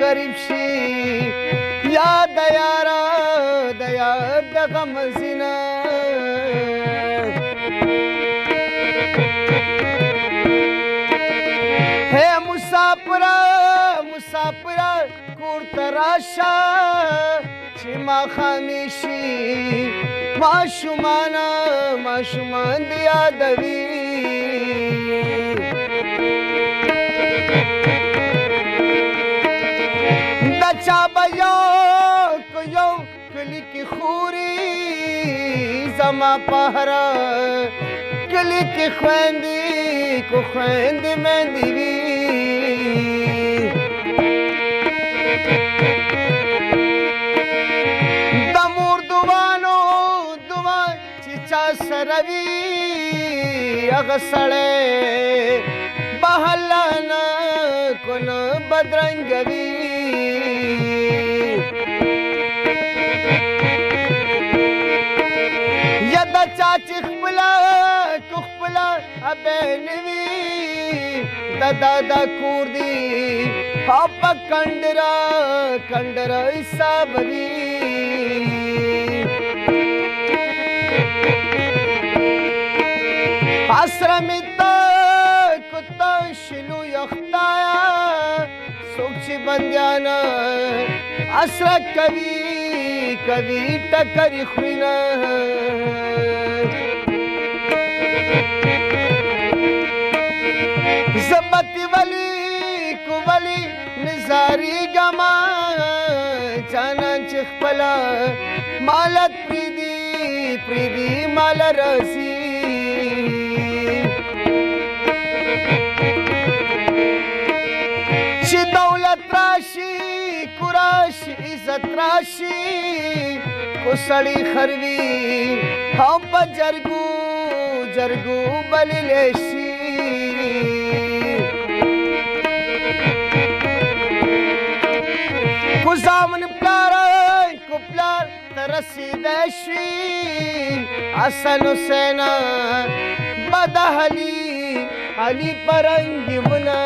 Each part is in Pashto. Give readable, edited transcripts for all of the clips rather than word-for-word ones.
غریب شي یاد د یاره د یاد د غم زینه ہے مسافره مسافره کور ته راشه چې ماښامې شي ماشومانه ماشومان دې یادوي دا چا به یو کلي کې خوري زما په هره کلي کې خویندې کو خویندې میندې وي د مور دعانو دعا چې چا سره وي هغه سړی بهله نه کو نه بدرنګه وي یا د چا چې خپله کو خپله ابې نه وي د دادا کور دی او په کنډره حساب وي حسره مې ته کته شلو یختایا څوک چې بندیانه اسره کوي ټکرې خوري نه زبتی ولی کو ولی نزاری گما جانان چې خپله مالت پریدي مال رسی چې دولت راشي راشي عزت راشي کو سړی خروي هم په جرګو بللی شي کو زامن پلار ته رسیدی شي حسن حسین بد علي پرنګي ونه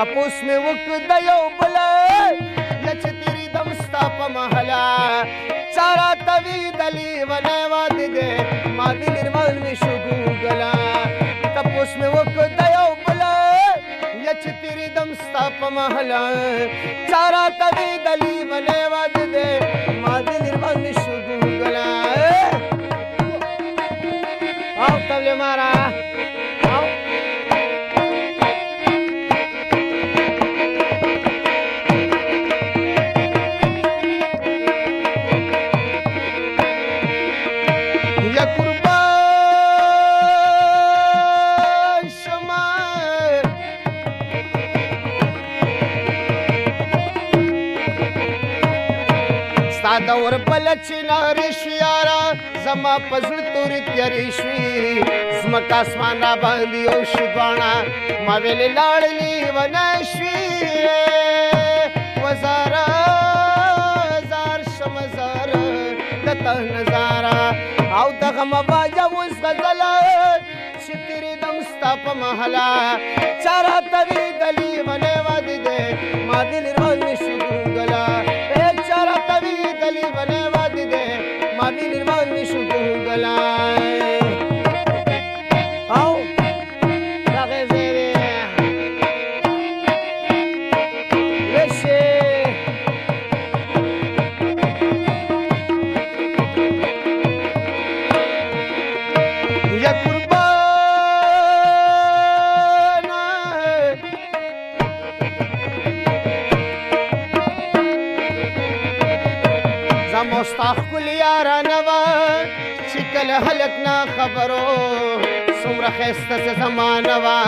تپوس مې وکړ د یو بله یا چې تیری دم ستا په محله چا راته ویدلي ونی واده دی ما دې لرمل مې شو ګوګله تپوس مې وکړ د یو بله یا چې تیری دم ستا په محله چا راته ویدلي ونی واده دی ما دې لرمل مې شو ګوګله او تبلې مارا د ورپله چې لارې شوي یاره زما په زړه تورې تیارې شوي ځمکه اسمان راباندې یو شي دواړه ما ویلې لاړلې ونه شوي وزاره زار شم زاره د ته نظاره او دغه مواجه اوس غزله چې تېرېدم ستا په محله چا راته ویدلي ونی واده دی ما دې لرمل مې شو ګوګله چا راته ویدلي ونی واده دی ما دې لرمل مې شو ګوګله او دغې ځای دی وشې یا ستا ښکلې یارانه وه چې کله هلک نه خبرو څومره ښایسته څه زمانه وه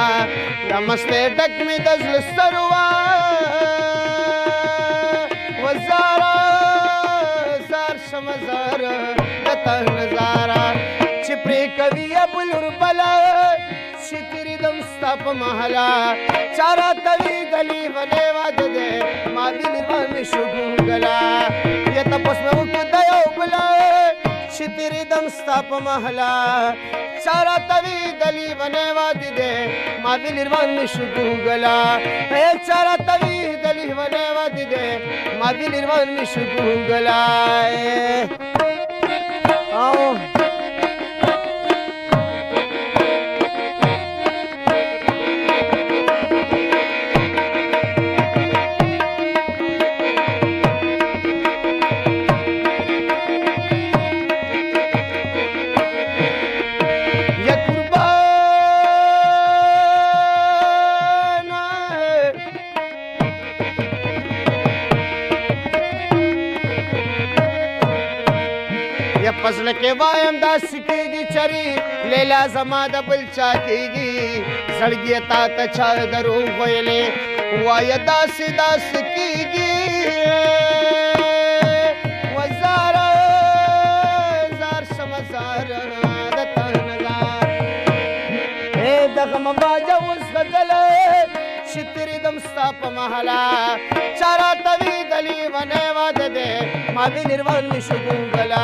د مستۍ ډک مې د زړه ستر وه وزاره زار شمه زاره د ته نظاره چې پرې کوي یا بلور بله چې تېرېدم ستا په محله چا راته ویدلي ونی واده دی ما دې لرمل مې شو ګوګله یا تپوس مې وکړ د یو بله چې تېرېدم ستا په محله چا راته ویدلي ونی واده دی ما دې لرمل مې شو ګوګله چا راته ویدلي دلی ونه ود دے ما دل ون مشکو گلائے فضل के वायम दास कीगी चरी लेला जमा द बलचा कीगी सड़गिए तात छा दरो गोयले वाय दास दास कीगी वजार जार समजार दतन नजार हे दगम बाजा उस गजल शितरी दम स्ताप महला चारा तवी दली वने वाद दे मादी निर्वाण मिशुगला